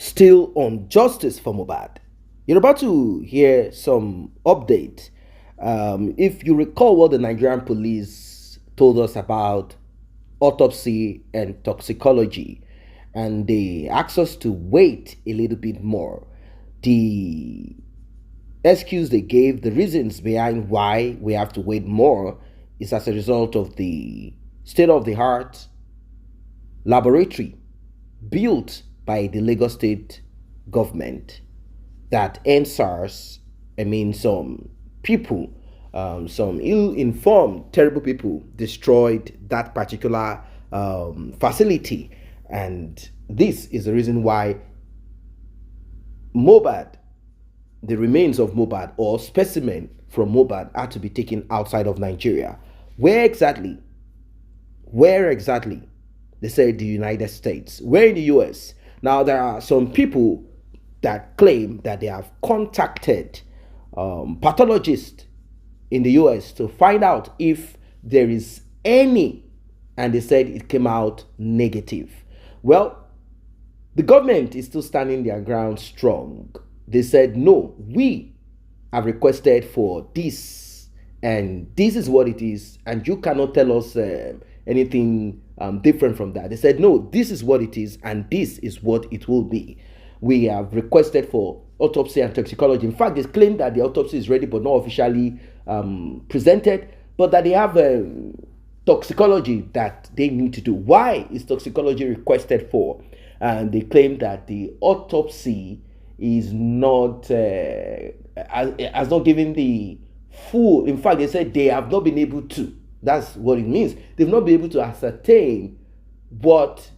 Still on justice for Mohbad. You're about to hear some update. If you recall what the Nigerian police told us about autopsy and toxicology, and they asked us to wait a little bit more. The excuse they gave, the reasons behind why we have to wait more, is as a result of the state of the art laboratory built by the Lagos State government that NSARS, some people, some ill-informed, terrible people destroyed that particular facility. And this is the reason why Mohbad, the remains of Mohbad or specimen from Mohbad, had to be taken outside of Nigeria. Where exactly? They said the United States. Where in the US? Now, there are some people that claim that they have contacted pathologists in the US to find out if there is any, and they said it came out negative. Well, the government is still standing their ground strong. They said, no, we have requested for this, and this is what it is, and you cannot tell us anything different from that. They said, no, this is what it is, and this is what it will be. We have requested for autopsy and toxicology. In fact, they claim that the autopsy is ready but not officially presented, but that they have toxicology that they need to do. Why is toxicology requested for? And they claim that the autopsy is not has not given the full. In fact, they said they have not been able to. That's what it means. They've not been able to ascertain what,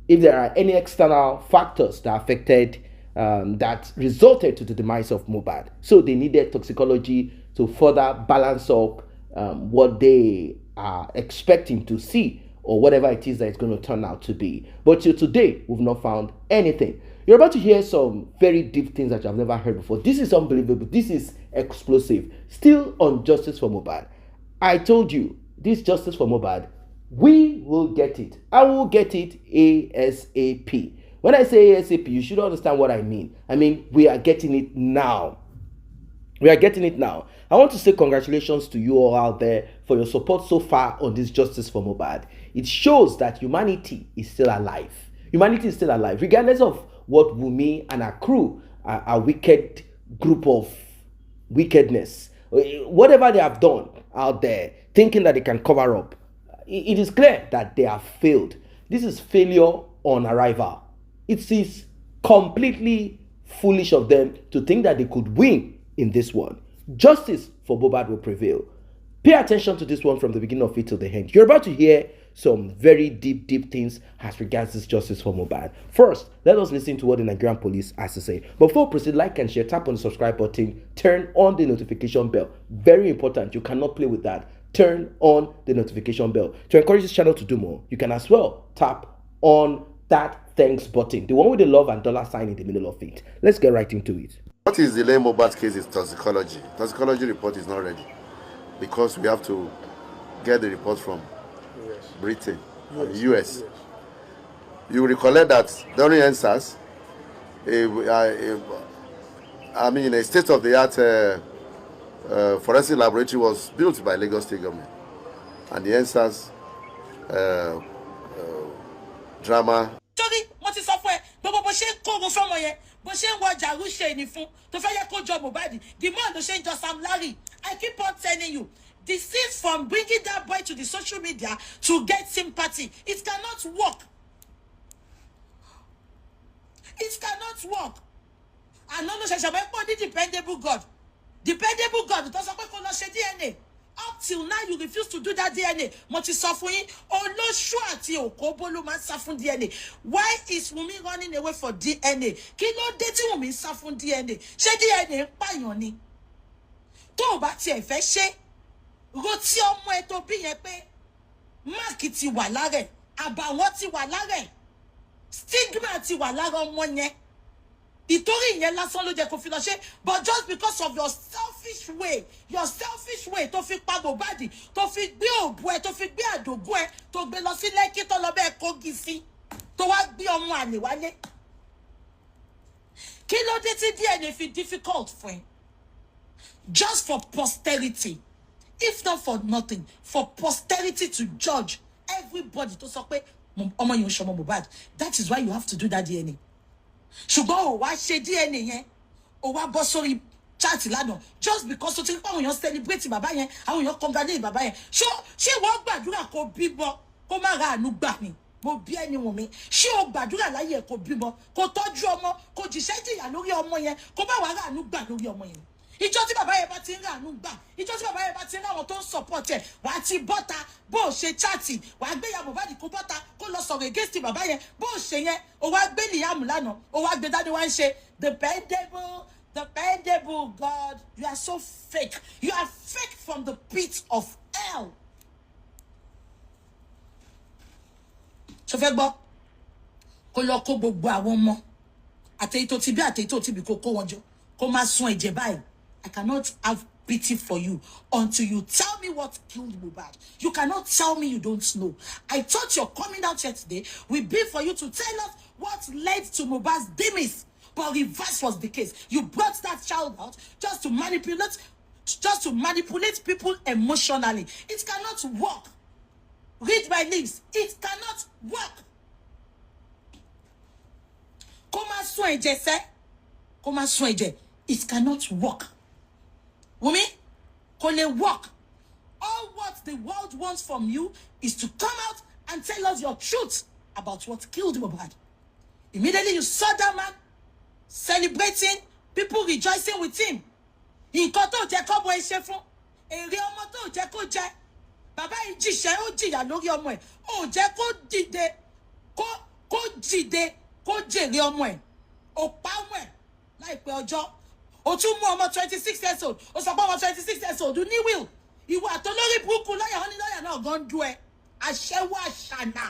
if there are any external factors that affected, that resulted to the demise of Mohbad. So they needed toxicology to further balance up what they are expecting to see, or whatever it is that it's going to turn out to be. But till today, we've not found anything. You're about to hear some very deep things that you have never heard before. This is unbelievable. This is explosive. Still on justice for Mohbad. I told you, this justice for Mohbad, we will get it. I will get it ASAP. When I say ASAP, you should understand what I mean. I mean, we are getting it now. We are getting it now. I want to say congratulations to you all out there for your support so far on this justice for Mohbad. It shows that humanity is still alive. Humanity is still alive, regardless of what Wunmi and her crew, a wicked group of wickedness, whatever they have done out there, thinking that they can cover up. It is clear that they have failed. This is failure on arrival. It is completely foolish of them to think that they could win in this one. Justice for Mohbad will prevail. Pay attention to this one from the beginning of it till the end. You're about to hear some very deep things as regards this justice for Mohbad. First, let us listen to what the Nigerian police has to say. But before we proceed, like and share, tap on the subscribe button, turn on the notification bell. Very important. You cannot play with that. Turn on the notification bell. To encourage this channel to do more, you can as well tap on that thanks button, the one with the love and dollar sign in the middle of it. Let's get right into it. What is delaying Mohbad's case is toxicology. Toxicology report is not ready because we have to get the report from Britain and the US. You recollect that during NSAS, a state-of-the-art forensic laboratory was built by Lagos State government, and the NSAS drama. The man the same just Sam Larry. I keep on telling you, this is from bringing that boy to the social media to get sympathy. It cannot work. It cannot work. And no, dependable God. Dependable God. It doesn't work on DNA. Up till now, you refuse to do that DNA. DNA. Why is Wunmi running away for DNA? Kilo dating Wunmi safun DNA. She DNA payoni. Tó bá tiẹ̀ fẹ́ ṣe. Roti ọmọ ẹ tó bí yẹn pé máàkì ti wà lára ẹ̀, àbàwọ́n ti wà lára ẹ̀, stigma ti wà lára ọmọ yẹn. Ìtorí yẹn lásán ló jẹ́ kó fi lọ ṣe, but just because of your selfish way tó fi pa Mohbad, tó fi gbé òbú ẹ, tó fi gbé àdògún ẹ, tó gbé lọ sí Lẹ́kì tó lọ bẹ́ẹ̀ kógi sí, tó wá gbé ọmọ àlè wálé. Kí ló dé tí DNA fi difficult fún ẹ? Just for posterity, if not for nothing, for posterity to judge everybody to sọ pé ọmọ yẹn ò ṣọmọ Mohbad. That is why you have to do that DNA. Ṣùgbọ́n ó wá ṣe DNA yẹn, ó wá bọ́ sórí chat lánàá just because o ti ń pa àwọn èèyàn celebrate bàbá yẹn, àwọn èèyàn congratulate bàbá yẹn. Ṣé wọ́n gbàdúrà kó bímọ kó má ra àánú gbà ni? Mo bí ẹni Wunmi, ṣé o gbàdúrà láyé ẹ kó bímọ kó tọ́jú ọmọ kó jìṣẹ́ jìyà lórí ọmọ yẹn kó má wá ra àánú gbà lórí ọmọ yẹn? Ìjọ tí bàbá yẹn bá ti ń ra àánú gbà, ìjọ tí bàbá yẹn bá ti ń ra àwọn tó ń support ẹ, wà á ti bọ́ta bó o ṣe chati, wà á gbé ya Mohbad kó bọ́ta kó lọ sọ̀rọ̀ against bàbá yẹn, bó o ṣe yẹn o wá gbé Liam lánàá o wá gbé dání wá ń ṣe dependable God, you are so fake, you are fake from the pit of hell. Ṣó fẹ́ gbọ́ kó lọ kó gbogbo àwọn ọmọ àtẹ̀yí tó ti bí àtẹ̀yí tó ti bí kó kó wọn jọ kó má sun ẹ̀jẹ̀ báyìí. I cannot have pity for you until you tell me what killed Mohbad. You cannot tell me you don't know. I thought your coming out here today will be for you to tell us what led to Mohbad's demise, but reverse was the case. You brought that child out just to manipulate people emotionally. It cannot work. Read my lips. It cannot work. Koma sun ẹ̀jẹ̀ sẹ́. Koma sun ẹ̀jẹ̀. It cannot work. Wunmi, kò lè work. All what the world wants from you is to come out and tell us your truth about what killed Mohbad. Immediately you saw that man celebrating, people rejoicing with him. Nǹkan tó jẹ́ kó bọ́ iṣẹ́ fún. Èrè ọmọ tó jẹ́ kó jẹ. Bàbá yìí jìṣẹ́ ó jìyà lórí ọmọ ẹ̀. Ó jẹ́ kó dìde kó jìde kó jèrè ọmọ ẹ̀. Ó pa ọmọ ẹ̀ láìpẹ́ ọjọ́. Ó tún mú ọmọ 26 years old. Ó sọ pé ọmọ 26 years old ní will. Ìwọ àtolórí burúkú lọ́yà wọn ní lọ́yà náà gan dú ẹ. Aṣẹ́wó àṣànà.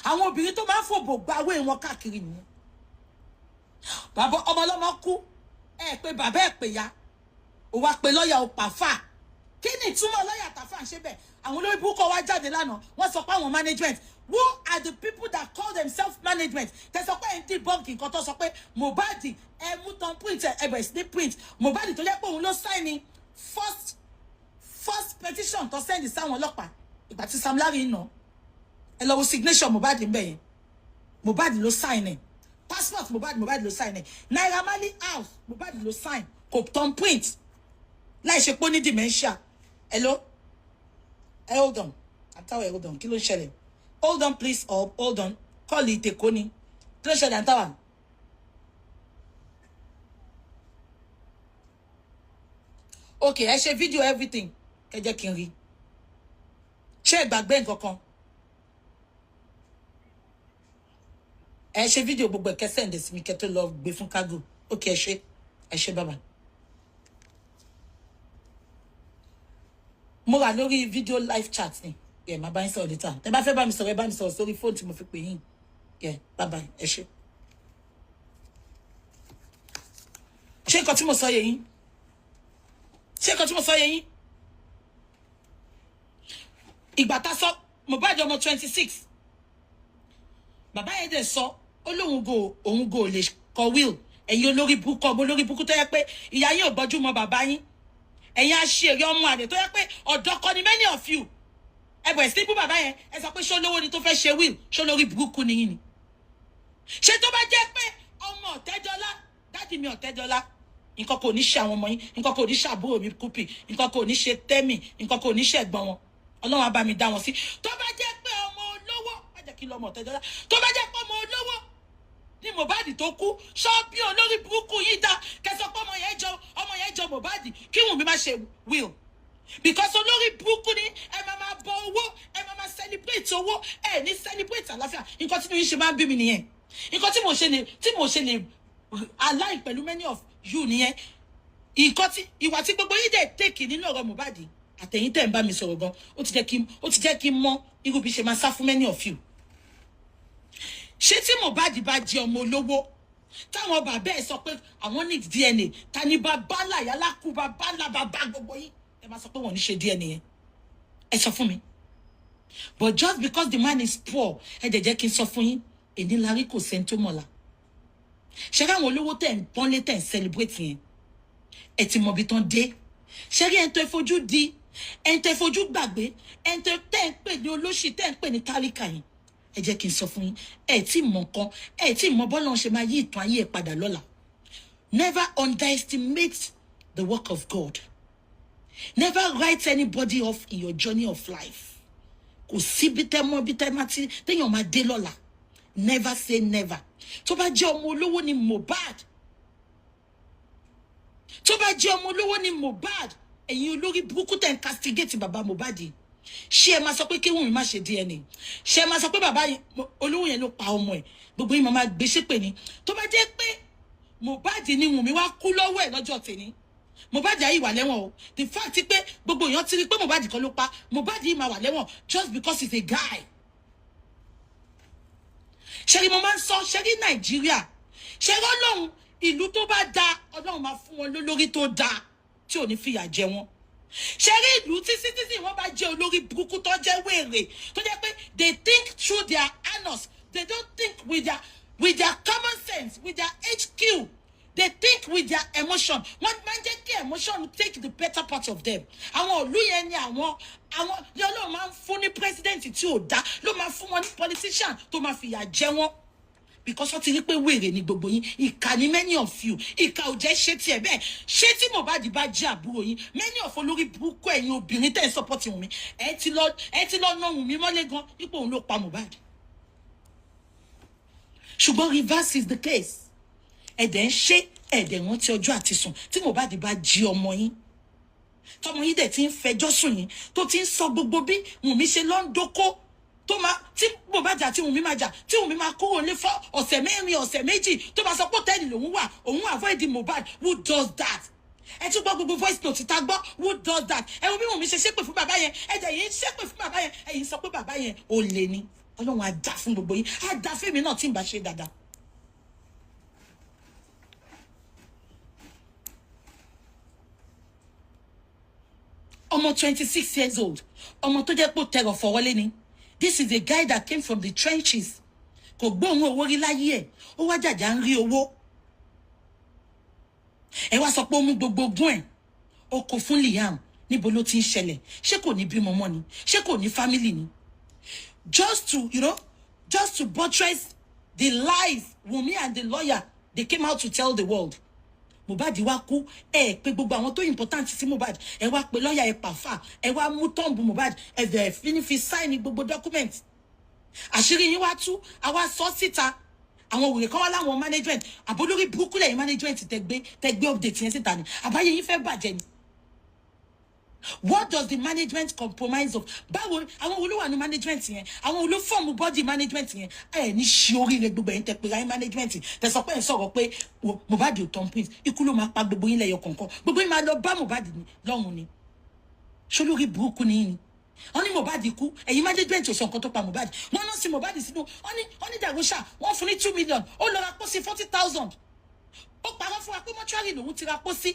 Àwọn obìnrin tó máa ń fòbò gbawé wọn káàkiri nìyẹn. Bàbá ọmọ ọlọ́mọ kú. Ẹ pé bàbá ẹ pè ya. Ó wá pé lọ́yà ó pàfà. Kí ni ìtumọ̀ lọ́yà tàfà ń ṣe bẹ́ẹ̀? Àwọn olórí burúkú wá jáde lánàá. Wọ́n sọ pé àwọn management. Who are the people that call themselves management? Tẹ́ sọ pé ẹ̀ ń debunk nǹkan tó sọ pé Mohbad ẹ mú tán print ẹ bẹ̀rẹ̀ sí ní print. Mohbad tó yẹ pé òun ló sign ní first petition tó send sáwọn ọlọ́pàá. Ìgbà tí Sam Larry ń nà. Ẹ lọ wo signature Mohbad ń bẹ̀ yẹn. Mohbad ló sign ẹ̀. Passport Mohbad ló sign ẹ̀. Naira Marley house Mohbad ló sign. Kò tán print. Láì ṣe pé ó ní dementia. Hello? Hold on. Àtàwọn hold on. Kí ló ń ṣẹlẹ̀? Hold on, please. Hold on. Call it Tekoni. Kí ló ń ṣẹlẹ̀ àtàwọn? Okay, ẹ ṣe video everything. Ẹ jẹ́ kí n rí. Ṣé ìgbàgbé nǹkan kan? Ẹ ṣe video gbogbo ẹ kẹsẹ̀ ǹdẹ̀ sí mi kẹ́ tó lọ gbé fún cargo. Okay, ẹ ṣe bàbá. Mo wà lórí video live chat ni. Yeah, my buying all the time. Tẹ́ bá fẹ́ bá mi sọ̀rọ̀, ẹ bá mi sọ̀rọ̀ sórí phone tí mo fi pè yín. Yeah, bye. Ẹ ṣé. Ṣé nǹkan tí mo sọ yé yín? Ìgbà tá sọ Mohbad ọmọ 26. Bàbá yẹn dẹ̀ sọ ó lóun go lè kọ will. Ẹ̀yin olórí burúkú tó yẹ pé ìyá yín ò gbọ́jú mọ́ bàbá yín. Ẹ̀yin àṣírí ọmọ àdè tó yẹ pé ọ̀dọ́ kọ́ ni many of you. Ẹ bẹ̀rẹ̀ sí bú bàbá yẹn, ẹ sọ pé ṣó lówó ni tó fẹ́ ṣe will, ṣó lórí burúkú ni yín ni. Ṣé tó bá jẹ́ pé ọmọ Ọ̀tẹ́dọ́lá, dáàdì mi Ọ̀tẹ́dọ́lá, nǹkan kò ní ṣe àwọn ọmọ yín, nǹkan kò ní ṣe àbúrò mi Kúpì, nǹkan kò ní ṣe Tẹ́mì, nǹkan kò ní ṣe ẹ̀gbọ́n wọn. Ọlọ́run á bá mi dá wọn sí. Tó bá jẹ́ pé ọmọ olówó, má jẹ́ kí lọ́mọ Ọ̀tẹ́dọ́lá, tó bá jẹ́ pé ọmọ olówó ní Mohbad tó kú, ṣọ́ọ́bí olórí burúkú yìí dá kẹsàn pé ọmọ yẹn jọ Mohbad kí Wunmi má ṣe will. Because olórí burúkú ni ẹ máa bọ owó, ẹ máa celebrate owó, ẹ ní celebrate àlàáfíà. Nǹkan tí yín ṣe máa ń bí mi nìyẹn. Nǹkan tí mo ṣe lè align pẹ̀lú many of you nìyẹn. Nǹkan tí ìwà tí gbogbo yín dẹ̀ take nínú ọ̀rọ̀ Mohbad àtẹ̀yìn tẹ̀ ń bá mi sọ̀rọ̀ gan, ó ti jẹ́ kí n mọ irú bí ṣe máa sá fún many of you. Ṣé tí Mohbad bá jẹ́ ọmọ olówó táwọn bàbá ẹ̀ sọ pé àwọn need DNA, ta ni bàbá láyà lákú bàbá gbogbo yín ẹ máa sọ pé wọ́n ní ṣe DNA yẹn? Ẹ sọ fún mi. But just because the man is poor, ẹ dẹ̀ jẹ́ kí n sọ fún yín, èní larí kò sẹ́ni tó mọ̀la. ṣé káwọn olówó tẹ̀ ń pọ́nlé tẹ̀ ń celebrate yẹn ẹ ti mọ ibi tán dé ṣé rí ẹni tó fojú di ẹni tó fojú gbàgbé ẹni tó tẹ̀ ń pè ní olóṣì tẹ̀ ń pè ní tálíkà yẹn ẹ jẹ́ kí n sọ fún yín ẹ tí mọ nǹkan ẹ tí mọ bọ́lá ṣe máa yí ìtàn ayé ẹ padà lọ́la. Never underestimate the work of God. Never write anybody off in your journey of life. Kò sí bí tẹ́ mọ́ bí tẹ́ máa ti téèyàn máa dé lọ́la. Never say never. Tó bá jẹ́ ọmọ olówó ni Mohbad. Tó bá jẹ́ ọmọ olówó ni Mohbad. Ẹ̀yin olórí burúkú tẹ́ ń castigate bàbá Mohbad. Ṣé ẹ máa sọ pé kí Wunmi má ṣe DNA? Ṣé ẹ máa sọ pé bàbá olówó yẹn ló pa ọmọ ẹ̀? Gbogbo yín máa gbé ṣépè ni. Tó bá jẹ́ pé Mohbad ni Wunmi wá kú lọ́wọ́ ẹ̀ lọ́jọ́ tèmi. Mohbad ayé wà lẹ́wọ̀n o. The fact pé gbogbo èèyàn ti rí pé Mohbad kan ló pa, Mohbad yìí máa wà lẹ́wọ̀n just because he's a guy. Ṣé mo máa ń sọ ṣé ní Nàìjíríà ṣé Ọlọ́run ìlú tó bá da Ọlọ́run máa fún wọn lólórí tó da tí ò ní fìyà jẹ wọn. Ṣé rí ìlú tí citizen wọn bá jẹ́ olórí burúkú tó jẹ́ wèrè tó jẹ́ pé they think through their anus, they don't think with their common sense, with their HQ. They think with their emotion. One man just emotion take the better part of them. Àwọn ìlú yẹn ni àwọn ló máa ń fún ní president tí ò dá, ló máa fún wọn ní politician tó máa fìyà jẹ wọ́n. Because wọ́n ti rí pé wèrè ni gbogbo yín, ìkà ni many of you. Ìkà ò jẹ́ ṣé tiẹ̀ bẹ́ẹ̀. Ṣé tí Mohbad bá jẹ́ àbúrò yín, many of olórí burúkú ẹ̀yin obìnrin tẹ́ ń support Wunmi. Ẹ ti lọ ná Wunmi mọ́lé gan, ipò òun ló pa Mohbad. Ṣùgbọ́n reverse is the case. Ẹ̀dẹ̀ ń ṣe ẹ̀dẹ̀ wọn tí ọjọ́ àti sùn tí Mohbad bá jí ọmọ yín tọmọ yín dẹ̀ ti ń fẹjọ́ sùn yín tó ti ń sọ gbogbo bí Wunmi ṣe lọ ń dóko tó máa tí Mohbad àti Wunmi máa jà tí Wunmi máa kúrò ní fún ọ̀sẹ̀ mẹ́rin ọ̀sẹ̀ méjì tó máa sọ pé tẹ́lẹ̀ lòun wà òun avoid Mohbad. Who does that? Ẹ tún gbọ́ gbogbo voice note ta gbọ́. Who does that? Ẹ wo bí Wunmi ṣe ṣépè fún bàbá yẹn ẹ̀dẹ̀ yìí ń ṣépè fún bàbá yẹn ẹ̀yin sọ pé bàbá yẹn ò lè ní. Ọlọ́run á dá fún gbogbo yín á dá fún èmi náà tí ń bá ṣe dáadáa. Ọmọ 26 years old. Ọmọ tó jẹ́ pé tẹ̀rọ̀ fọwọ́lé ni. This is a guy that came from the trenches. Kò gbóhùn owó rí láyé ẹ̀. Ó wá jàjà ń rí owó. Ẹ wá sọ pé ó mú gbogbo ogún ẹ̀. Ó kó fún Liam. Níbo ló ti ń ṣẹlẹ̀? Ṣé kò ní bímọ mọ́ ni? Ṣé kò ní family ni? Just to buttress the lies Wunmi and the lawyer they came out to tell the world. Mohbad wá kú ẹ pé gbogbo àwọn tó important sí Mohbad ẹ wá pé lọ́yà ẹ pàfà ẹ wá mú tọ́ǹbù Mohbad ẹ bẹ̀rẹ̀ fi sign gbogbo document àṣírí yín wá tú àwa sọ síta àwọn òwúrẹ̀ kan wá láwọn management àbólórí burúkú lẹ́yìn management tẹgbẹ́ update yẹn síta ni àbáyé yín fẹ́ bàjẹ́ ni. What does the management compromise of? Báwo àwọn olówó ní management yẹn àwọn olófọ́ọ̀mù body management yẹn ẹ ní ṣe oríire gbogbo ẹ̀yin tẹ pé ra management tẹ sọ pé ẹ sọ̀rọ̀ pé Mohbad ò tán prince ikú ló máa pa gbogbo yín lẹ́yọ kọ̀ọ̀kan gbogbo yín máa lọ bá Mohbad lọ́run ni ṣolórí burúkú ni yín ni wọ́n ní Mohbad kú ẹ̀yin management ò sọ nǹkan tó pa Mohbad wọ́n náà sí Mohbad sínú wọ́n ní dàgbóṣà wọ́n fún ní 2 million ó lọ ra pósí 40,000 ó parọ́ fún wa pé mọ́túárì lòun ti ra pósí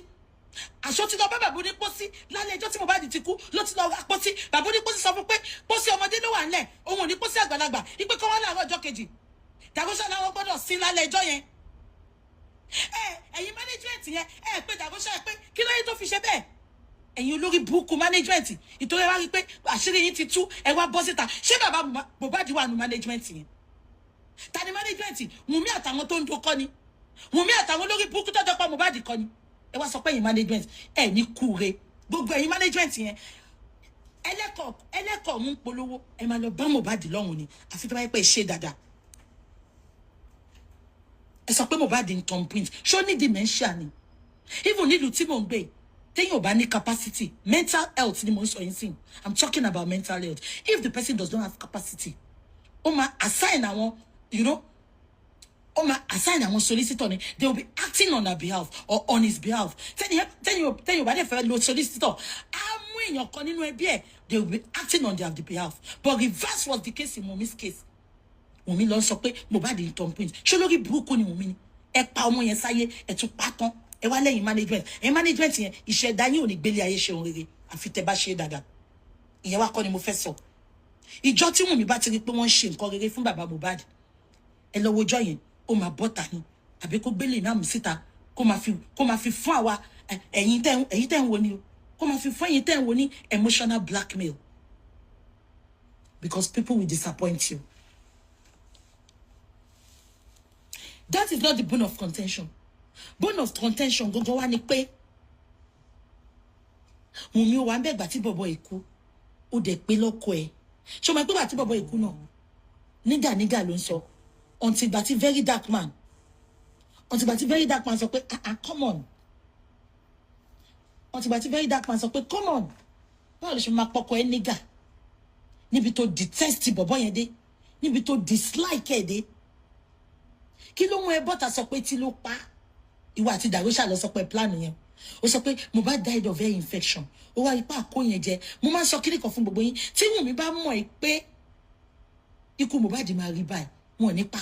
àṣọ tí lọ bá bàbá onípósí lálẹ́ ẹjọ́ tí Mohbad ti kú ló ti lọ ra pósí bàbá onípósí sọ fún pé pósí ọmọdé ló wà ńlẹ̀ òun ò ní pósí àgbàlagbà ipe kọ́ wọn láàárọ̀ ọjọ́ kejì dàgbóṣà làwọn gbọ́dọ̀ sí lálẹ́ ẹjọ́ yẹn ẹ̀yin management yẹn pé dàgbóṣà pé kí lóye tó fi ṣe bẹ́ẹ̀ ẹ̀yin olórí burúkú management ìtòrí wá rí pé àṣírí yín ti tú ẹ wá bọ́ síta ṣé bàbá Mohbad wà nù management yẹn ta ni management Wunmi àtàwọn tó ń dokọ́ ni Wunmi àtàwọn olórí burúkú tó dọ́pọ̀ Mohbad kọ́ ni ẹ wá sọ pé ẹ̀yin management ní kúre gbogbo ẹ̀yin management yẹn ẹlẹ́kọ̀ọ́ mú polówó ẹ máa lọ bá Mohbad lọ́hùn ni àfi tó bá yẹ pé ṣe dáadáa ẹ sọ pé Mohbad ń turn point ṣó ní dementia ni even nílùú tí mò ń gbé téèyàn ò bá ní capacity mental health ni mò ń sọ yín sí I'm talking about mental health if the person does not have capacity ó máa assign àwọn ó máa assign àwọn solicitor ni they will be acting on her behalf or on his behalf tẹ́yìn ò bá dẹ̀ fẹ́ lo solicitor á mú èèyàn kan nínú ẹbí ẹ̀ they will be acting on their behalf but reverse was the case in Wunmi's case Wunmi lọ sọ pé Mohbad ń turn point ṣé lórí burúkú ni Wunmi ni ẹ pa ọmọ yẹn sáyé ẹ tún pa tán ẹ wá lẹ́yìn management yẹn ìṣẹ̀dá yín ò ní gbélé ayé ṣe ohun rere àfi tẹ́ bá ṣe dáadáa ìyẹn wá kọ́ ni mo fẹ́ sọ ìjọ tí Wunmi bá ti rí pé wọ́n ń ṣe nǹkan rere fún bàbá Mohbad ẹ lọ wojọ́ yẹn ó máa bọ́ta ni àbí kó gbélé náà mi síta kó máa fi fún àwa ẹ̀yin tẹ́ ń wo ni o kó máa fi fún ẹ̀yin tẹ́ ń wo ní emotional blackmail because people will disappoint you. That is not the bone of contention. Bone of contention gogo wa ni pé Wunmi o wa nbe gba tí bọ̀bọ́ ikú ó dẹ̀ pé lọ́kọ ẹ̀. Ṣé o mọ̀ pé gba tí bọ̀bọ́ ikú náà nígà ló ń sọ until gba tí very dark man sọ pé come on. Until gba tí very dark man sọ pé come on. Báwo lè ṣe máa pọkọ ẹ̀ nígà níbi tó detest bọ̀bọ́ yẹn dé níbi tó dislike ẹ̀ dé. Kí ló mú ẹ bọ́ta sọ pé tí ló pa ìwà àti Darosha lọ sọ pé plan yẹn ó sọ pé Mohbad died of ear infection ó wá ipá àkó yẹn jẹ mo máa ń sọ kíní kan fún gbogbo yín tí Wunmi bá mọ̀ ẹ́ pé ikú Mohbad máa rí báyìí wọn ò ní pa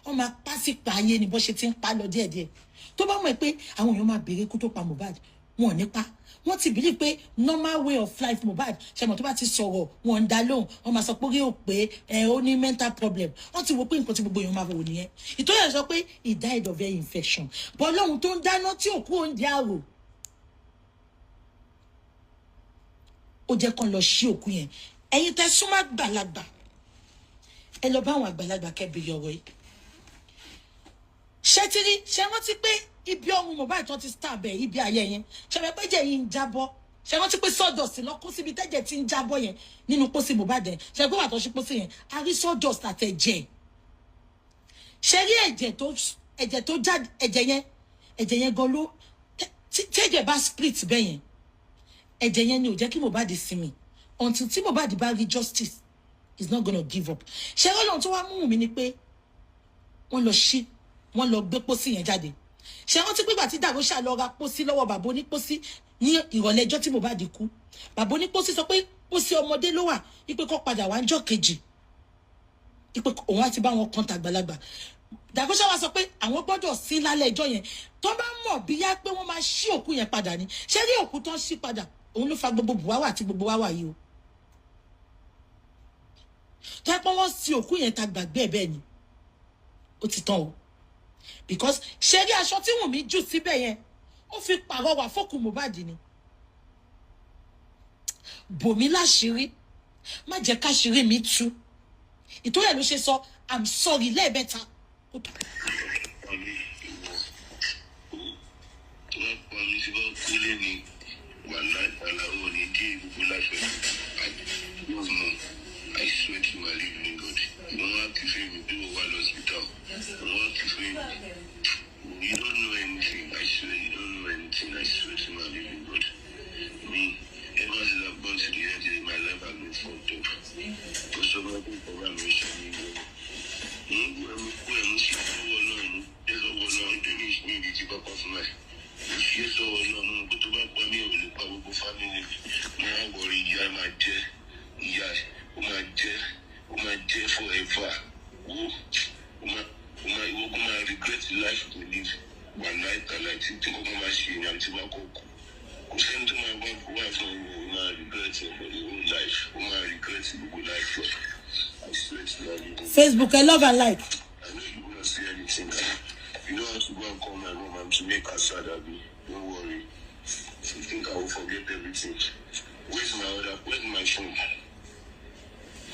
wọn máa pa sí pa ayé ni bó ṣe ti ń pa lọ díẹ̀díẹ̀ tó bá mọ̀ ẹ́ pé àwọn èèyàn máa béèrè ikú tó pa Mohbad wọn ò ní pa wọn ti believe pé normal way of life Mohbad ṣẹmọ tó bá ti sọ̀rọ̀ wọn ń dá lóhùn wọn máa sọ pé ó pé ó ní mental problem wọn ti wo pé nǹkan tí gbogbo èèyàn máa wò nìyẹn ìtọ́jà sọ pé he died of ear infection bọ́ lóhun tó ń dáná tí òkú oúnjẹ àrò ó jẹ́ kán lọ sí òkú yẹn ẹ̀yin tẹ́ súnmọ́ àgbàlagbà ẹ lọ bá àwọn àgbàlagbà kẹ́bìrì ọ̀rọ̀ yìí ṣé tí rí ṣé wọ́n ti pé ibi ọrùn Mohbad tó ti stab ẹ̀ ibi ayẹ yẹn ṣé wọ́n pé jẹ́ yìí ń jábọ́ ṣé wọ́n ti pé sawdust lọ kó síbi tẹ́jẹ̀ tí ń jábọ́ yẹn nínú pósí Mohbad yẹn ṣé pé wà tó ṣe pósí yẹn a rí sawdust àtẹ̀jẹ̀ ṣé rí ẹ̀jẹ̀ tó jáde ẹ̀jẹ̀ yẹn gan ló tẹ́jẹ̀ bá split bẹ́ẹ̀ yẹn ẹ̀jẹ̀ yẹn ni ò jẹ́ kí Mohbad sinmi until tí Mohbad bá rí justice is not gonna give up ṣé Ọlọ́run tó wá mú mi ni pé wọ́n lọ gbé pósí yẹn jáde ṣé wọ́n ti pé ìgbà tí Darosha lọ ra pósí lọ́wọ́ bàbá onípósí ní ìrọ̀lẹ́ ọjọ́ tí Mohbad kú bàbá onípósí sọ pé pósí ọmọdé ló wà ipe kó padà wá ńjọ́ kejì ipe òun àti bá wọn kan tàgbàlagbà Darosha wá sọ pé àwọn gbọ́dọ̀ sí lálẹ́ ẹjọ́ yẹn tó bá mọ̀ bíyá pé wọ́n máa ṣí òkú yẹn padà ni ṣé rí òkú tán ṣí padà òun ló fa gbogbo buwawa àti gbogbo wáwà yìí o tó yẹ pé wọ́n sí òkú yẹn ta gbàgbé ẹ̀ bẹ́ẹ̀ ni ó ti tán o because ṣé rí aṣọ tí Wunmi jù síbẹ̀ yẹn ó fi pàrọwà fọ́kù Mohbad ni bòmí láṣìírí má jẹ́ káṣìírí mi tú ìtòrí ẹ̀ ló ṣe sọ I'm sorry lẹ́ẹ̀mẹ́ta ó tọ́. I swear to my living God. You don't have to feel me. People while hospital. You don't have to feel me. You don't know anything. I swear you don't know anything. I swear to my living God. Me, ever since I've gone to the end of my life, I've been fucked up. For some other program, we should be going. Forever. I regret the life we live. One night, I like to take over my machine and to walk up. I send to my wife, I regret it for the whole life. I regret the whole life. I swear to God. Facebook, I love and like. I know you won't say anything. You don't have to go and call my mom and to make her sad, Abby. Don't worry. You think I will forget everything? Where's my phone?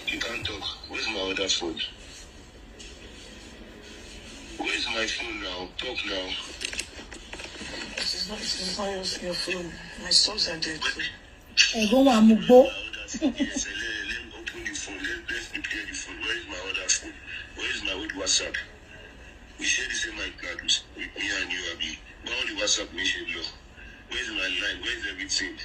You can't talk. Where's my other phone? Where's my phone now? Talk now. It's not your phone. My sons are dead. Ẹ̀gbọ́n wa mú gbó. Let me open the phone. Let's prepare the phone. Where is my other phone? Where is my old WhatsApp? We share the same iCloud with me and you, Abby. But all the WhatsApp we share love. Where is my line? Where is everything?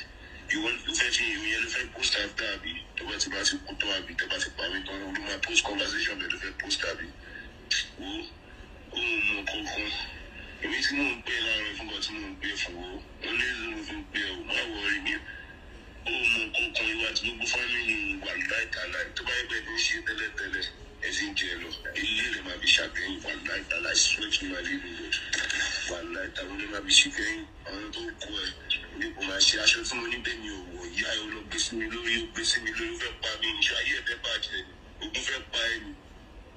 You want to fetch me? You want to post after Abby? To what about to put on Abby? To what about to do my post conversation? To post Abby? No, Coco. It means no pay now. If you got no pay for, only no pay. Why worry me? No, Coco. You want to go family? One night, I like to buy baby shit. Tell. As in jail, a little might be shopping. One night, I swear to my living God. One night, I will never be shipping. I don't go. People might say, I should someone in the new. Yeah, I will be similar. You be similar. You will buy me. I hear the budget. You will buy me.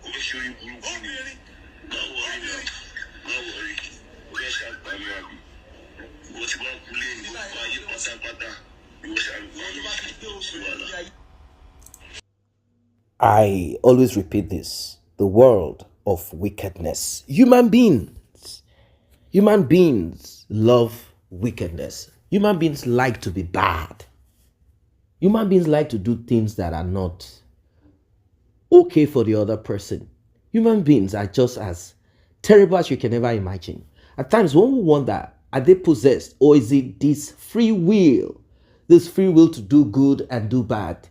You will show you. Don't worry now. má wọrí ọjọ́ ṣàpàmì àbí wọ́n ti bá kulé ní gbogbo ayé pátápátá ìwọ ṣàlùfáà. I always repeat this: the world of wickedness. Human beings love wickedness. Human beings like to be bad. Human beings like to do things that are not okay for the other person. Human beings are just as terrible as you can ever imagine. At times, one will wonder, are they possessed, or is it this free will to do good and do bad?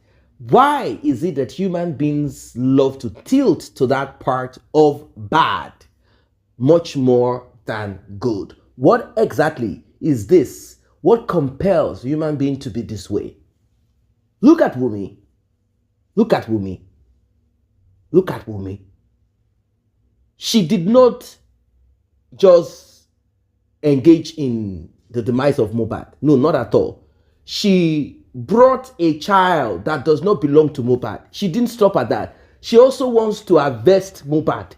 Why is it that human beings love to tilt to that part of bad much more than good? What exactly is this? What compels human being to be this way? Look at Wunmi. Look at Wunmi. Look at Wunmi. She did not just engage in the demise of Mohbad. No, not at all. She brought a child that does not belong to Mohbad. She didn't stop at that. She also wants to harvest Mohbad.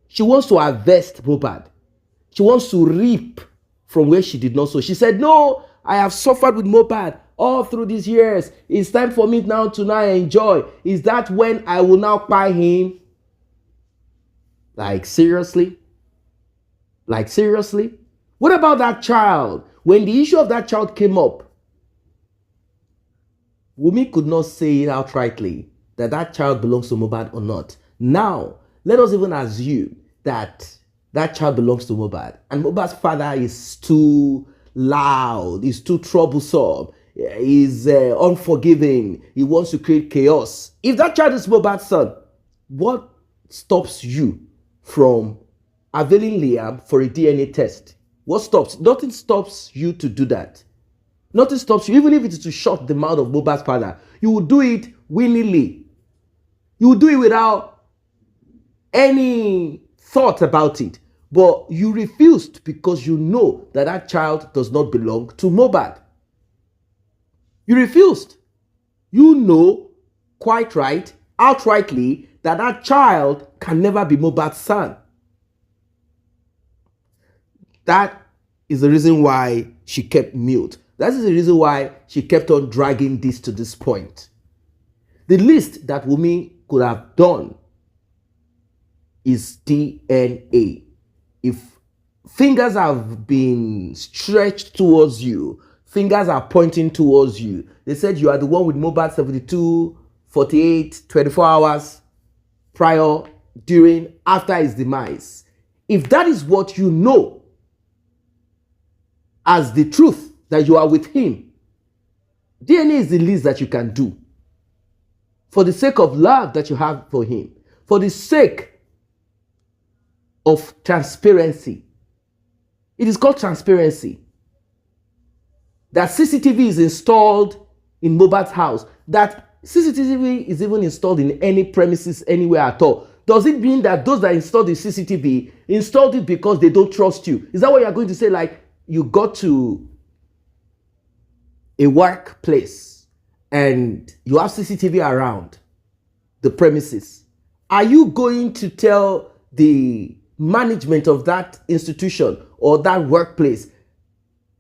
She wants to harvest Mohbad. She wants to reap from where she did not sow. She said, no, I have suffered with Mohbad all through these years. It's time for me now to enjoy. Is that when I will now buy him? Like, seriously? Like, seriously? What about that child? When the issue of that child came up, Wunmi could not say it outrightly that that child belongs to Mohbad or not. Now, let us even assume that that child belongs to Mohbad, and Mohbad's father is too loud, is too troublesome, is unforgiving, he wants to create chaos. If that child is Mohbad's son, what stops you from availing Liam for a DNA test? What stops? Nothing stops you to do that. Nothing stops you, even if it is to shut the mouth of Mohbad's father. You will do it willingly. You will do it without any thought about it. But you refused because you know that that child does not belong to Mohbad. You refused. You know quite right, outrightly, that that child can never be Mohbad's son. That is the reason why she kept mute. That is the reason why she kept on dragging this to this point. The least that Wunmi could have done is DNA. If fingers have been stretched towards you, fingers are pointing towards you, they said you are the one with Mohbad 72, 48, 24 hours prior, during, after his demise. If that is what you know as the truth, that you are with him, DNA is the least that you can do. For the sake of love that you have for him, for the sake of transparency. It is called transparency. That CCTV is installed in Mohbad's house. That CCTV is even installed in any premises anywhere at all. Does it mean that those that installed the CCTV installed it because they don't trust you? Is that what you're going to say? Like, you got to a workplace and you have CCTV around the premises. Are you going to tell the management of that institution or that workplace,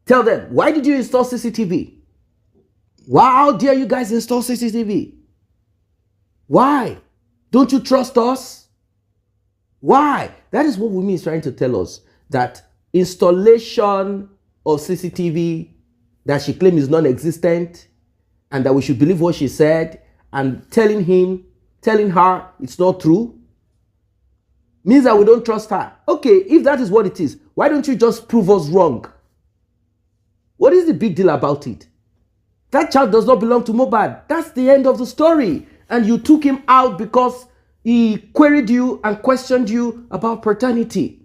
tell them, why did you install CCTV? Why, how dare you guys install CCTV? Why? Don't you trust us? Why? That is what Wunmi is trying to tell us, that installation of CCTV that she claims is non-existent, and that we should believe what she said, and telling her it's not true, means that we don't trust her. Okay, if that is what it is, why don't you just prove us wrong? What is the big deal about it? That child does not belong to Mohbad. That's the end of the story. And you took him out because he queried you and questioned you about paternity.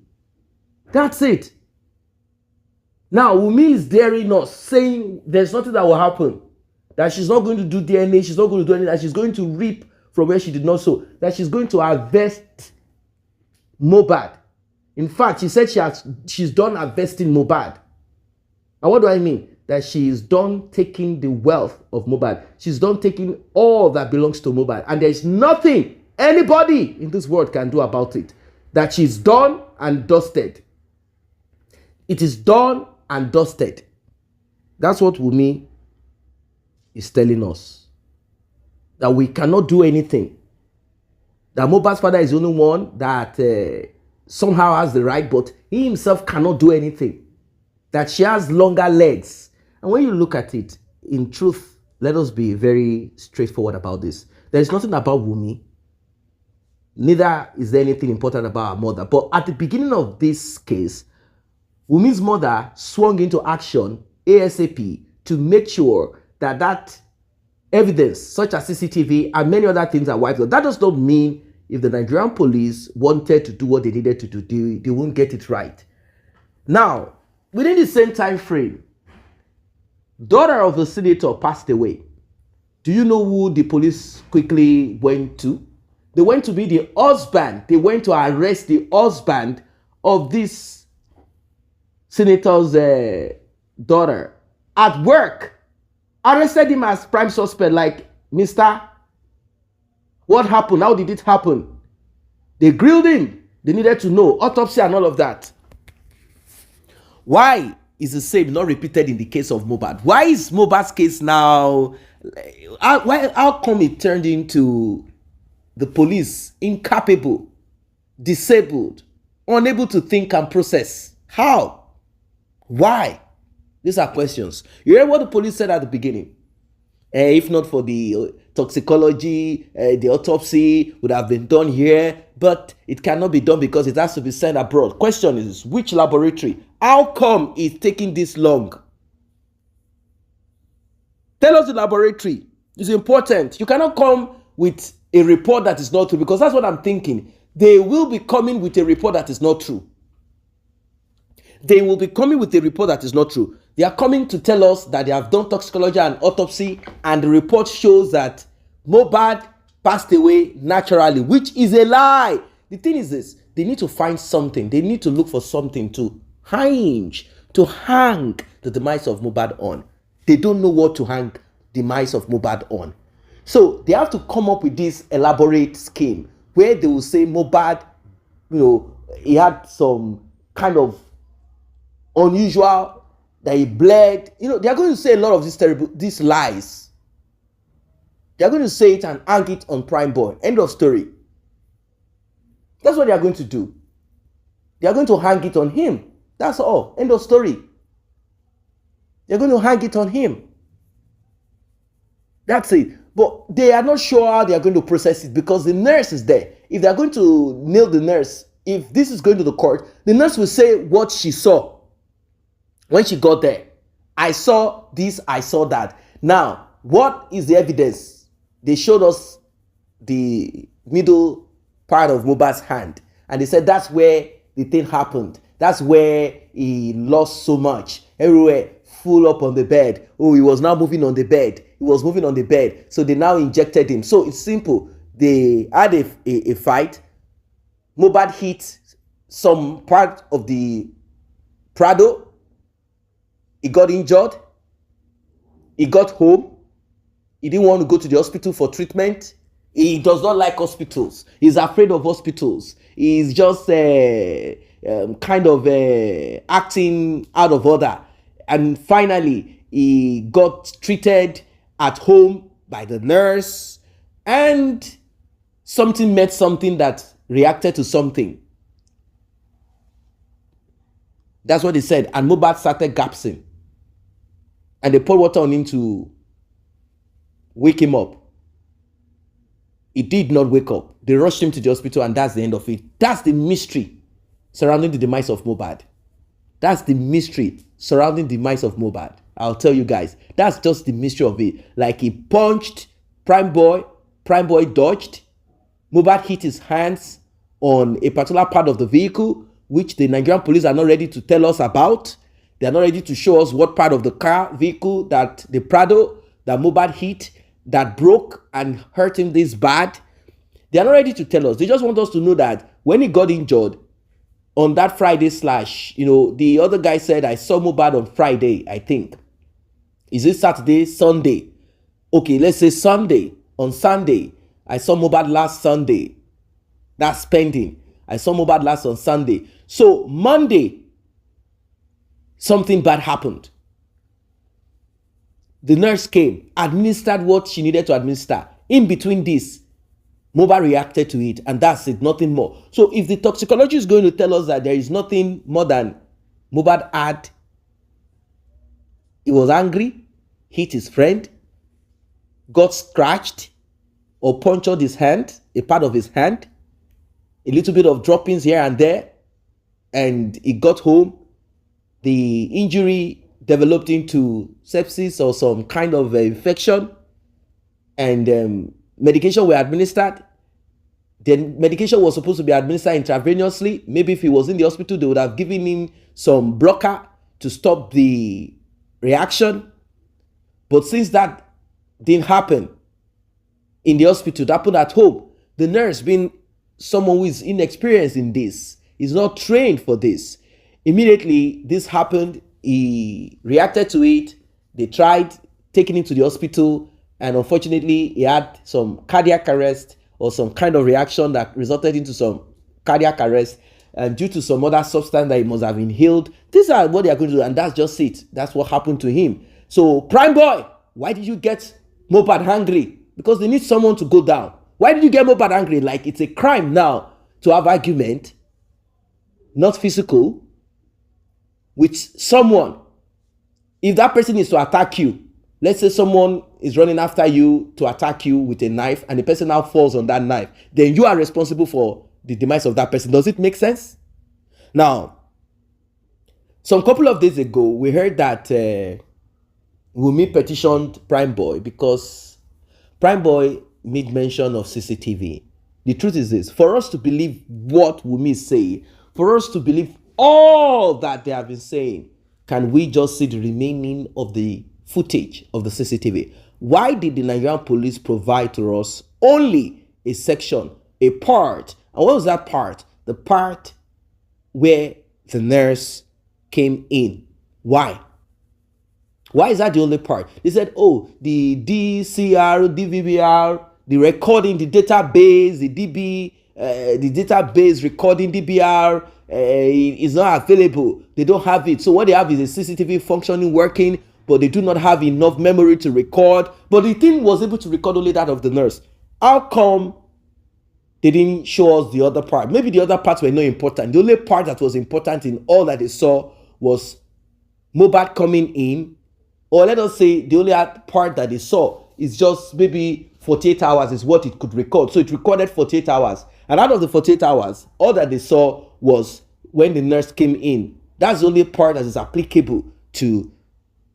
That's it. Now, Wunmi is daring us, saying there's nothing that will happen. That she's not going to do DNA, she's not going to do anything, that she's going to reap from where she did not sow, that she's going to harvest Mohbad. In fact, she said she's done harvesting Mohbad. And what do I mean? That she is done taking the wealth of Mohbad. She's done taking all that belongs to Mohbad. And there's nothing anybody in this world can do about it. that she's done and dusted. It is done and dusted. That's what Wunmi is telling us. That we cannot do anything. That Mohbad's father is the only one that somehow has the right, but he himself cannot do anything. That she has longer legs. And when you look at it, in truth, let us be very straightforward about this. There is nothing about Wunmi. Neither is there anything important about her mother. But at the beginning of this case, Wunmi's mother swung into action ASAP to make sure that that evidence, such as CCTV and many other things, are wiped out. That does not mean if the Nigerian police wanted to do what they needed to do, they won't get it right. Now, within the same time frame, daughter of the senator passed away. Do you know who the police quickly went to? They went to be the husband. They went to arrest the husband of this senator's daughter at work. Arrested him as prime suspect, like, Mister, what happened? How did it happen? They grilled him. They needed to know. Autopsy and all of that. Why is the same not repeated in the case of Mohbad? Why is Mohbad's case now... How come it turned into the police incapable, disabled, unable to think and process? How? Why? These are questions. You heard what the police said at the beginning. If not for the toxicology, the autopsy would have been done here, but it cannot be done because it has to be sent abroad. Question is, which laboratory? How come it's taking this long? Tell us the laboratory. It's important. You cannot come with a report that is not true, because that's what I'm thinking. They will be coming with a report that is not true. They will be coming with a report that is not true. They are coming to tell us that they have done toxicology and autopsy, and the report shows that Mohbad passed away naturally, which is a lie. The thing is this, they need to find something. They need to look for something to hang the demise of Mohbad on. They don't know what to hang demise of Mohbad on. So they have to come up with this elaborate scheme where they will say Mohbad, he had some kind of unusual, that he bled. They are going to say a lot of these lies. They are going to say it and hang it on Prime Boy. End of story. That's what they are going to do. They are going to hang it on him. That's all. End of story. They're going to hang it on him. That's it. But they are not sure how they are going to process it, because the nurse is there. If they are going to nail the nurse, if this is going to the court, the nurse will say what she saw when she got there. I saw this, I saw that. Now, what is the evidence? They showed us the middle part of Mohbad's hand, and they said that's where the thing happened. That's where he lost so much. Everywhere, full up on the bed. Oh, he was now moving on the bed. He was moving on the bed. So they now injected him. So it's simple. They had a fight. Mohbad hit some part of the Prado. He got injured. He got home. He didn't want to go to the hospital for treatment. He does not like hospitals. He's afraid of hospitals. He's just kind of acting out of order. And finally, he got treated at home by the nurse, and something met something that reacted to something. That's what they said. And Mohbad started gasping. And they poured water on him to wake him up. He did not wake up. They rushed him to the hospital, and that's the end of it. That's the mystery surrounding the demise of Mohbad. That's the mystery surrounding the demise of Mohbad. I'll tell you guys. That's just the mystery of it. Like, he punched Prime Boy. Prime Boy dodged. Mohbad hit his hands on a particular part of the vehicle, which the Nigerian police are not ready to tell us about. They are not ready to show us what part of the vehicle that the Prado that Mohbad hit that broke and hurt him this bad. They are not ready to tell us. They just want us to know that when he got injured on that Friday the other guy said, I saw Mohbad on Friday, I think. Is it Saturday? Sunday? Okay, let's say Sunday. On Sunday, I saw Mohbad last Sunday. That's pending. I saw Mohbad last on Sunday. So Monday, something bad happened. The nurse came, administered what she needed to administer. In between this, Mohbad reacted to it, and that's it, nothing more. So if the toxicology is going to tell us that there is nothing more than Mohbad had, he was angry, hit his friend, got scratched or punctured his hand, a part of his hand, a little bit of droppings here and there, and he got home. The injury developed into sepsis or some kind of infection, and medication were administered. The medication was supposed to be administered intravenously. Maybe if he was in the hospital, they would have given him some blocker to stop the reaction. But since that didn't happen in the hospital, that happened at home, the nurse, being someone who is inexperienced in this, is not trained for this. Immediately this happened, he reacted to it. They tried taking him to the hospital, and unfortunately he had some cardiac arrest or some kind of reaction that resulted into some cardiac arrest, and due to some other substance that he must have inhaled. These are what they are going to do, and that's just it. That's what happened to him. So Prime Boy, why did you get Mohbad angry? Because they need someone to go down. Why did you get Mohbad angry? Like it's a crime now to have argument, not physical, with someone. If that person is to attack you, let's say someone is running after you to attack you with a knife, and the person now falls on that knife, then you are responsible for the demise of that person. Does it make sense? Now, some couple of days ago, we heard that Wunmi petitioned Prime Boy because Prime Boy made mention of CCTV. The truth is this: for us to believe what Wunmi say, for us to believe all that they have been saying, can we just see the remaining of the footage of the CCTV? Why did the Nigerian police provide to us only a section, a part? And what was that part? The part where the nurse came in. Why? Why is that the only part? They said, oh, the DCR, DVBR, the recording, the database, the DB, the database recording DBR is not available. They don't have it. So what they have is a CCTV functioning, working, but they do not have enough memory to record. But the thing was able to record only that of the nurse. How come they didn't show us the other part? Maybe the other parts were not important. The only part that was important in all that they saw was Mohbad coming in. Or let us say the only part that they saw is just maybe 48 hours is what it could record. So it recorded 48 hours. And out of the 48 hours, all that they saw was when the nurse came in. That's the only part that is applicable to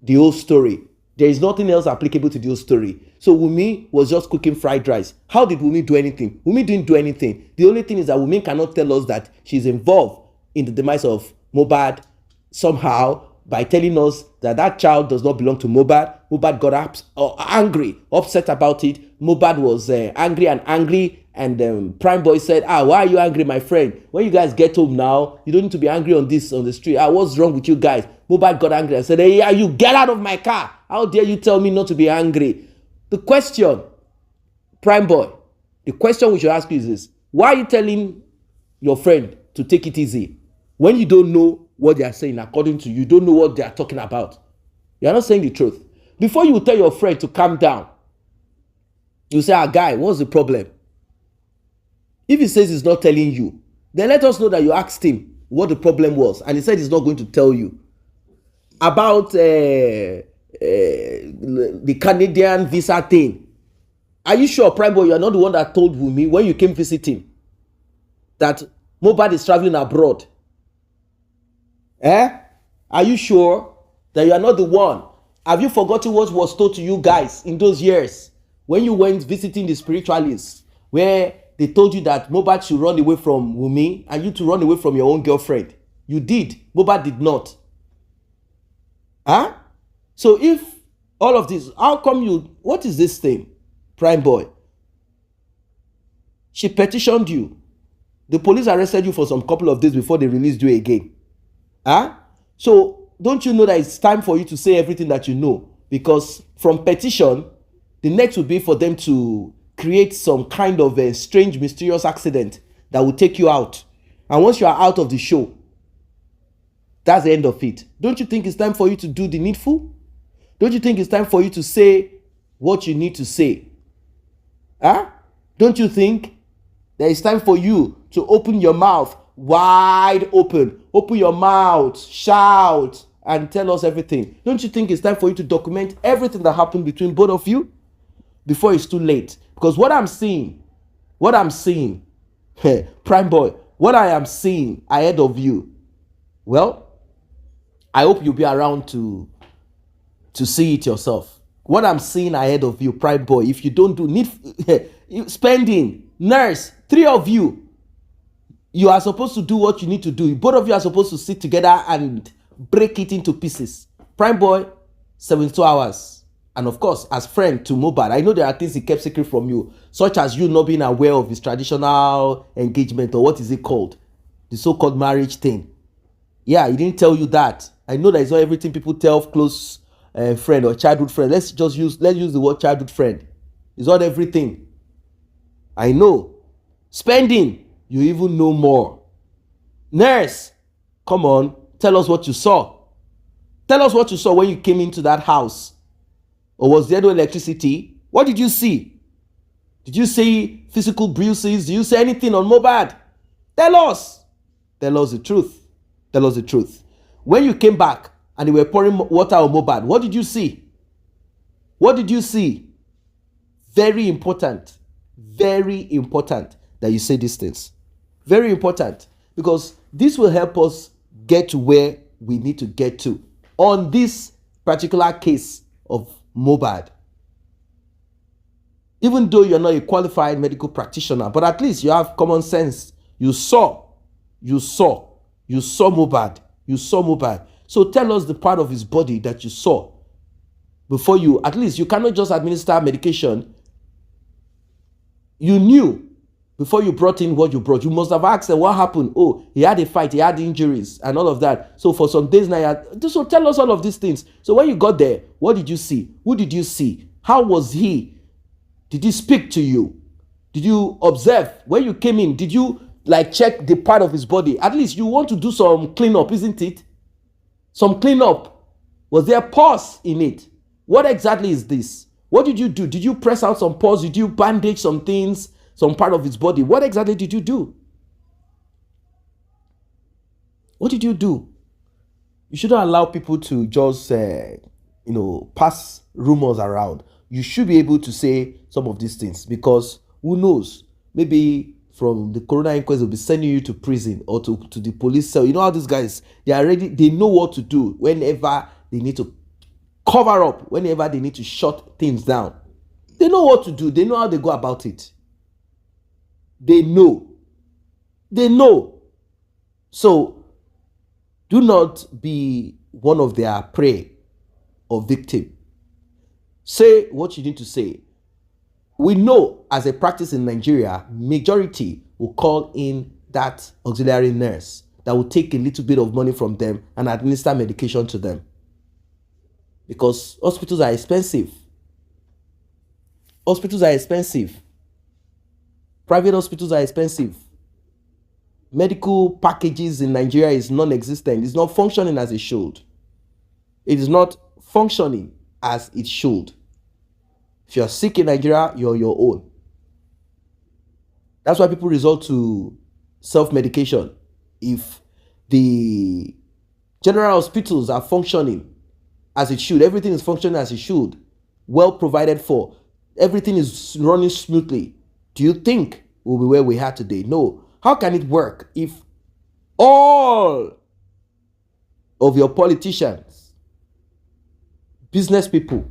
the whole story. There is nothing else applicable to the whole story. So Wunmi was just cooking fried rice. How did Wunmi do anything? Wunmi didn't do anything. The only thing is that Wunmi cannot tell us that she's involved in the demise of Mohbad somehow by telling us that that child does not belong to Mohbad. Mohbad got angry, upset about it. Mohbad was angry, and Prime Boy said, why are you angry, my friend? When you guys get home now, you don't need to be angry on the street. What's wrong with you guys? Mohbad got angry and said, hey, you get out of my car. How dare you tell me not to be angry? The question, Prime Boy, the question we should ask you is this: why are you telling your friend to take it easy when you don't know what they are saying? According to you, don't know what they are talking about. You are not saying the truth. Before you tell your friend to calm down, you say, guy, what's the problem? If he says he's not telling you, then let us know that you asked him what the problem was, and he said he's not going to tell you. About the Canadian visa thing, are you sure, Prime Boy, you are not the one that told Wunmi when you came visiting that Mohbad is traveling abroad? Are you sure that you are not the one? Have you forgotten what was told to you guys in those years when you went visiting the spiritualists, where they told you that Mohbad should run away from Wunmi and you to run away from your own girlfriend? You did. Mohbad did not. So if all of this, how come you, what is this thing, Prime Boy? She petitioned you. The police arrested you for some couple of days before they released you again. So don't you know that it's time for you to say everything that you know? Because from petition, the next would be for them to create some kind of a strange, mysterious accident that will take you out. And once you are out of the show, that's the end of it. Don't you think it's time for you to do the needful? Don't you think it's time for you to say what you need to say? Huh? Don't you think that it's time for you to open your mouth wide open? Open your mouth, shout, and tell us everything. Don't you think it's time for you to document everything that happened between both of you before it's too late? Because what I'm seeing, Prime Boy, what I am seeing ahead of you, well, I hope you'll be around to see it yourself. What I'm seeing ahead of you, Prime Boy, if you don't do spending, nurse, 3 of you, you are supposed to do what you need to do. Both of you are supposed to sit together and break it into pieces. Prime Boy, 72 hours. And of course, as friend to Mohbad, I know there are things he kept secret from you, such as you not being aware of his traditional engagement, or what is it called? The so-called marriage thing. Yeah, he didn't tell you that. I know that it's not everything people tell close friend or childhood friend. Let's use the word childhood friend. It's not everything. I know. Spending, you even know more. Nurse, come on, tell us what you saw. Tell us what you saw when you came into that house. Or was there no electricity? What did you see? Did you see physical bruises? Did you see anything on Mohbad? Tell us. Tell us the truth. Tell us the truth. When you came back and they were pouring water on Mohbad, what did you see? What did you see? Very important that you say these things. Very important, because this will help us get to where we need to get to on this particular case of Mohbad. Even though you're not a qualified medical practitioner, but at least you have common sense. You saw Mohbad. So tell us the part of his body that you saw before you, at least you cannot just administer medication. You knew before you brought in what you brought. You must have asked him what happened. Oh, he had a fight, he had injuries and all of that. So for some days now, so tell us all of these things. So when you got there, what did you see? Who did you see? How was he? Did he speak to you? Did you observe? When you came in, did you check the part of his body? At least you want to do some cleanup, isn't it? Some cleanup. Was there pus in it? What exactly is this? What did you do? Did you press out some pus? Did you bandage some things, some part of his body? What exactly did you do? What did you do? You shouldn't allow people to just, pass rumors around. You should be able to say some of these things, because who knows? Maybe from the coroner inquest, they'll be sending you to prison or to the police cell. You know how these guys, they know what to do whenever they need to cover up, whenever they need to shut things down. They know what to do. They know how they go about it. They know. So do not be one of their prey or victim. Say what you need to say. We know as a practice in Nigeria, majority will call in that auxiliary nurse that will take a little bit of money from them and administer medication to them. Because hospitals are expensive. Private hospitals are expensive. Medical packages in Nigeria is non-existent. It's not functioning as it should. It is not functioning as it should. If you're sick in Nigeria, you're your own. That's why people resort to self-medication. If the general hospitals are functioning as it should, everything is functioning as it should, well provided for, everything is running smoothly, do you think we'll be where we are today? No. How can it work if all of your politicians, business people,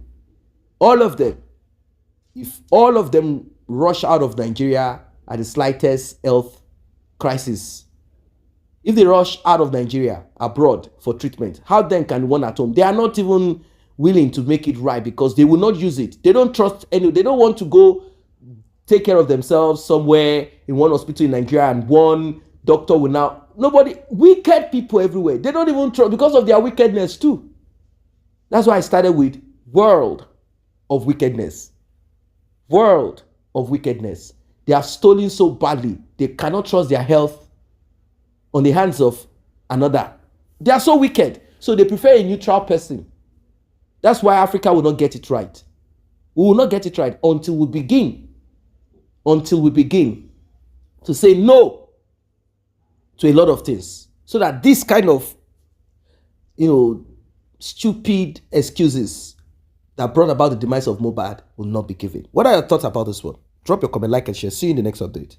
all of them, if all of them rush out of Nigeria at the slightest health crisis, if they rush out of Nigeria abroad for treatment, how then can one at home? They are not even willing to make it right because they will not use it. They don't trust any. They don't want to go take care of themselves somewhere in one hospital in Nigeria and one doctor will now. Nobody, wicked people everywhere. They don't even trust because of their wickedness too. That's why I started with world of wickedness. World of wickedness. They are stolen so badly. They cannot trust their health on the hands of another. They are so wicked. So they prefer a neutral person. That's why Africa will not get it right. We will not get it right until we begin to say no to a lot of things, so that this kind of, stupid excuses that brought about the demise of Mohbad will not be given. What are your thoughts about this one? Drop your comment, like, and share. See you in the next update.